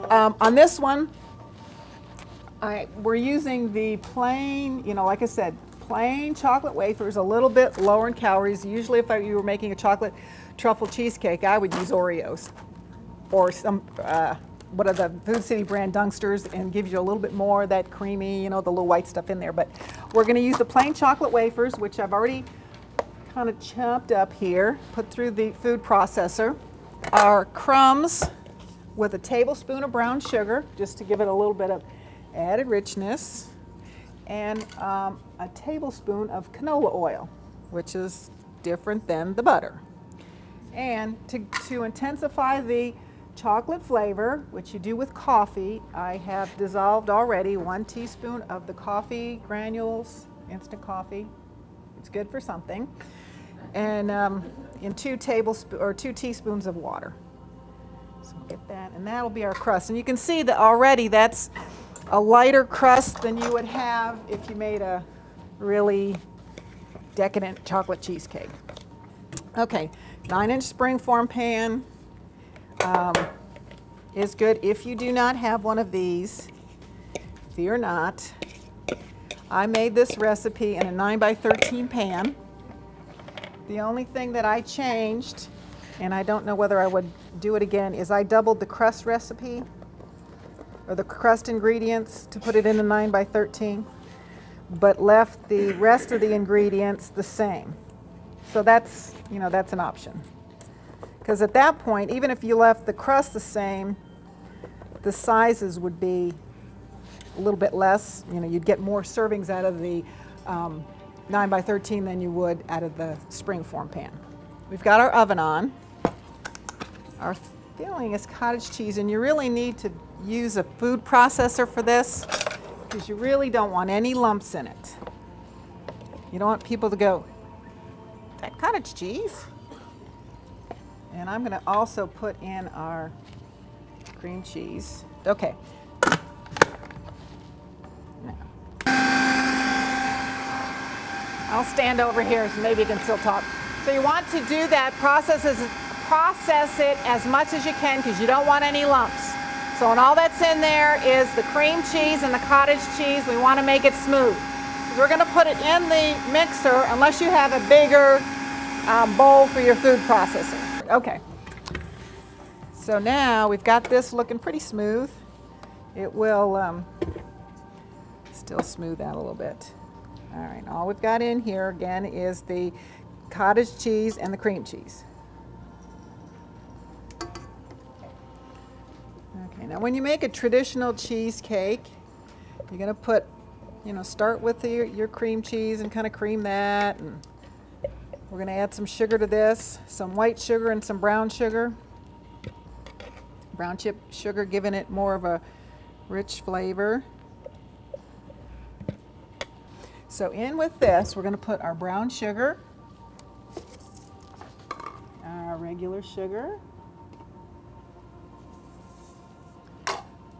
On this one, we're using the plain, like I said, plain chocolate wafers, a little bit lower in calories. Usually if you were making a chocolate truffle cheesecake, I would use Oreos or some, what are the Food City brand Dunksters, and gives you a little bit more of that creamy, the little white stuff in there. But we're going to use the plain chocolate wafers, which I've already kind of chopped up here, put through the food processor. Our crumbs with a tablespoon of brown sugar, just to give it a little bit of added richness, and a tablespoon of canola oil, which is different than the butter. And to intensify the chocolate flavor, which you do with coffee, I have dissolved already 1 teaspoon of the coffee granules, instant coffee. It's good for something. And in 2 teaspoons of water. So get that, and that'll be our crust. And you can see that already that's a lighter crust than you would have if you made a really decadent chocolate cheesecake. Okay, 9-inch Springform pan is good. If you do not have one of these, fear not. I made this recipe in a 9x13 pan. The only thing that I changed, and I don't know whether I would do it again, is I doubled the crust recipe, or the crust ingredients, to put it in a 9x13, but left the rest of the ingredients the same. So that's, that's an option. Because at that point, even if you left the crust the same, the sizes would be a little bit less. You'd get more servings out of the 9x13 than you would out of the Springform pan. We've got our oven on. Our filling is cottage cheese, and you really need to use a food processor for this because you really don't want any lumps in it. You don't want people to go, "Is that cottage cheese?" And I'm going to also put in our cream cheese. Okay. I'll stand over here so maybe you can still talk. So you want to do that, process it as much as you can because you don't want any lumps. So and all that's in there is the cream cheese and the cottage cheese. We want to make it smooth. We're going to put it in the mixer unless you have a bigger bowl for your food processor. Okay. So now we've got this looking pretty smooth. It will still smooth out a little bit. All right, all we've got in here again is the cottage cheese and the cream cheese. Okay, now when you make a traditional cheesecake, you're going to put, start with your cream cheese and kind of cream that. And we're going to add some sugar to this, some white sugar and some brown sugar. Brown chip sugar giving it more of a rich flavor. So in with this, we're going to put our brown sugar, our regular sugar,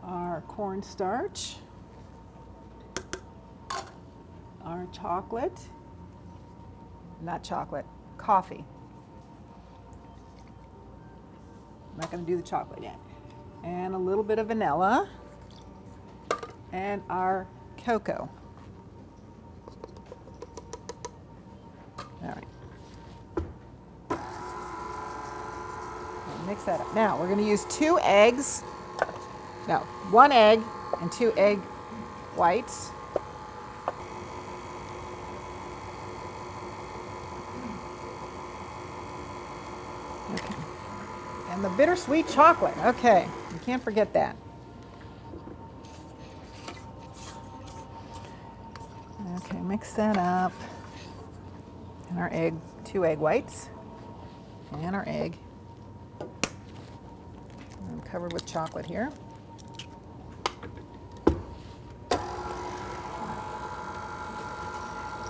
our cornstarch, our chocolate, not chocolate, coffee. I'm not going to do the chocolate yet. And a little bit of vanilla, and our cocoa. All right. Mix that up. Now we're going to use 2 eggs. No, 1 egg and 2 egg whites. Okay. And the bittersweet chocolate. Okay, you can't forget that. Okay, mix that up. And our egg, 2 egg whites, and our egg. I'm covered with chocolate here.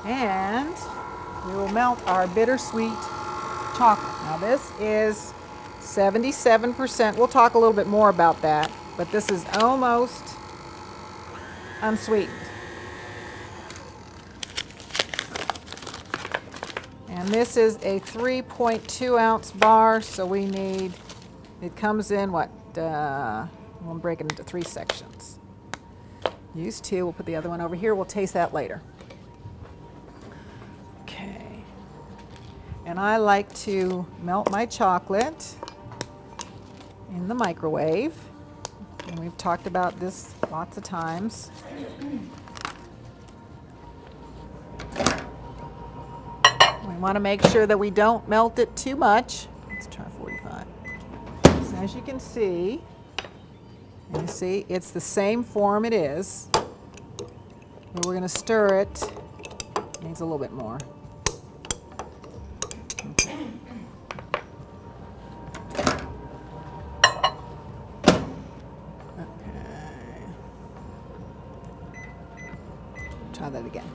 And we will melt our bittersweet chocolate. Now this is 77%. We'll talk a little bit more about that, but this is almost unsweetened. And this is a 3.2 ounce bar, so we need, it comes in what, We'll break it into 3 sections. Use 2. We'll put the other one over here. We'll taste that later. Okay. And I like to melt my chocolate in the microwave. And we've talked about this lots of times. We want to make sure that we don't melt it too much. Let's try 45. So as you can see, it's the same form it is. But we're going to stir it. It needs a little bit more. Okay. Try that again.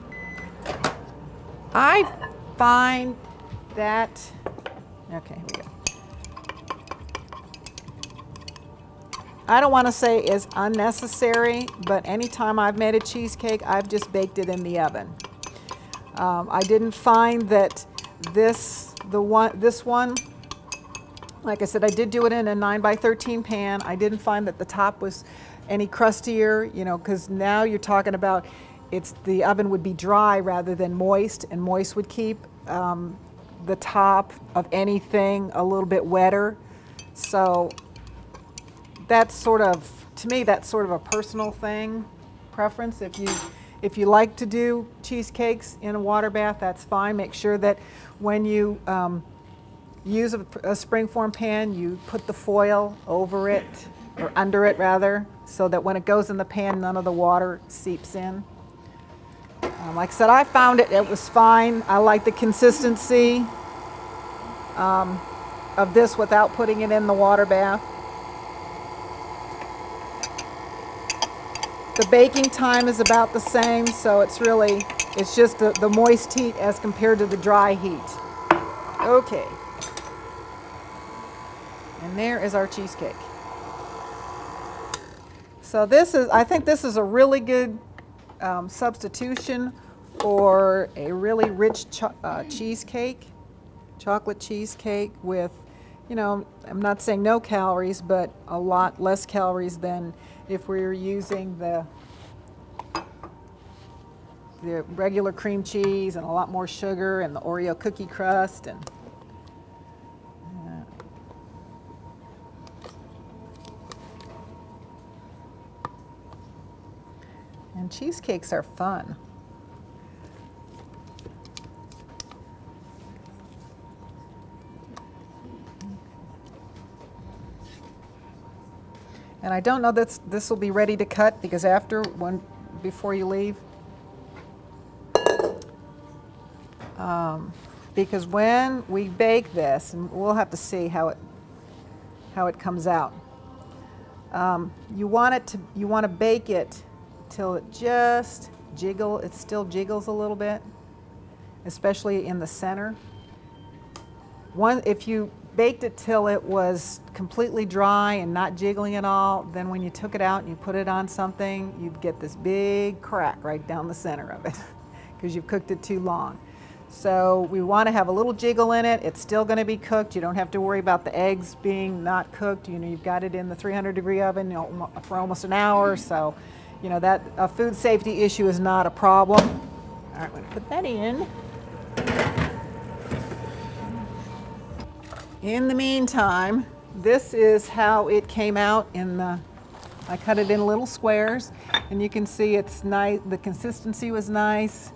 I find that, okay, here we go. I don't want to say it's unnecessary, but anytime I've made a cheesecake, I've just baked it in the oven. I didn't find that this one, like I said, I did do it in a 9x13 pan. I didn't find that the top was any crustier, you know, because now you're talking about the oven would be dry rather than moist, and moist would keep the top of anything a little bit wetter. So that's sort of, to me, that's sort of a personal thing, preference. If you like to do cheesecakes in a water bath, that's fine. Make sure that when you use a Springform pan, you put the foil over it, or under it rather, so that when it goes in the pan, none of the water seeps in. Like I said, I found it was fine. I like the consistency of this without putting it in the water bath. The baking time is about the same, so it's just the moist heat as compared to the dry heat. Okay. And there is our cheesecake. So I think this is a really good substitution for a really rich cheesecake, chocolate cheesecake with, you know, I'm not saying no calories, but a lot less calories than if we were using the regular cream cheese, and a lot more sugar, and the Oreo cookie crust, and cheesecakes are fun. And I don't know that this will be ready to cut, because before you leave, because when we bake this, and we'll have to see how it comes out. You want to bake it till it just it still jiggles a little bit, especially in the center. If you baked it till it was completely dry and not jiggling at all, then when you took it out and you put it on something, you'd get this big crack right down the center of it because you've cooked it too long. So we want to have a little jiggle in it. It's still going to be cooked. You don't have to worry about the eggs being not cooked. You know, you've got it in the 300-degree oven, you know, for almost an hour. So, you know, that a food safety issue is not a problem. All right, I'm going to put that in. In the meantime, this is how it came out I cut it in little squares, and you can see it's nice. The consistency was nice.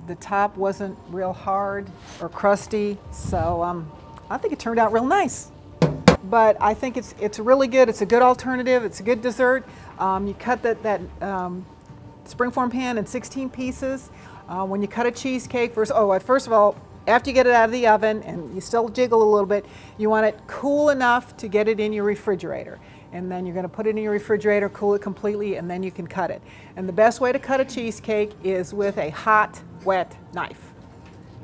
The top wasn't real hard or crusty, so I think it turned out real nice. But I think it's really good. It's a good alternative. It's a good dessert. You cut that Springform pan in 16 pieces. When you cut a cheesecake, first of all, after you get it out of the oven and you still jiggle a little bit, you want it cool enough to get it in your refrigerator. And then you're going to put it in your refrigerator, cool it completely, and then you can cut it. And the best way to cut a cheesecake is with a hot, wet knife.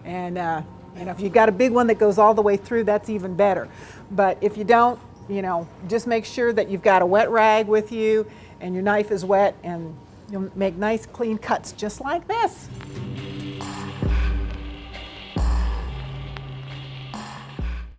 And you know, if you've got a big one that goes all the way through, that's even better. But if you don't, you know, just make sure that you've got a wet rag with you and your knife is wet, and you'll make nice clean cuts just like this.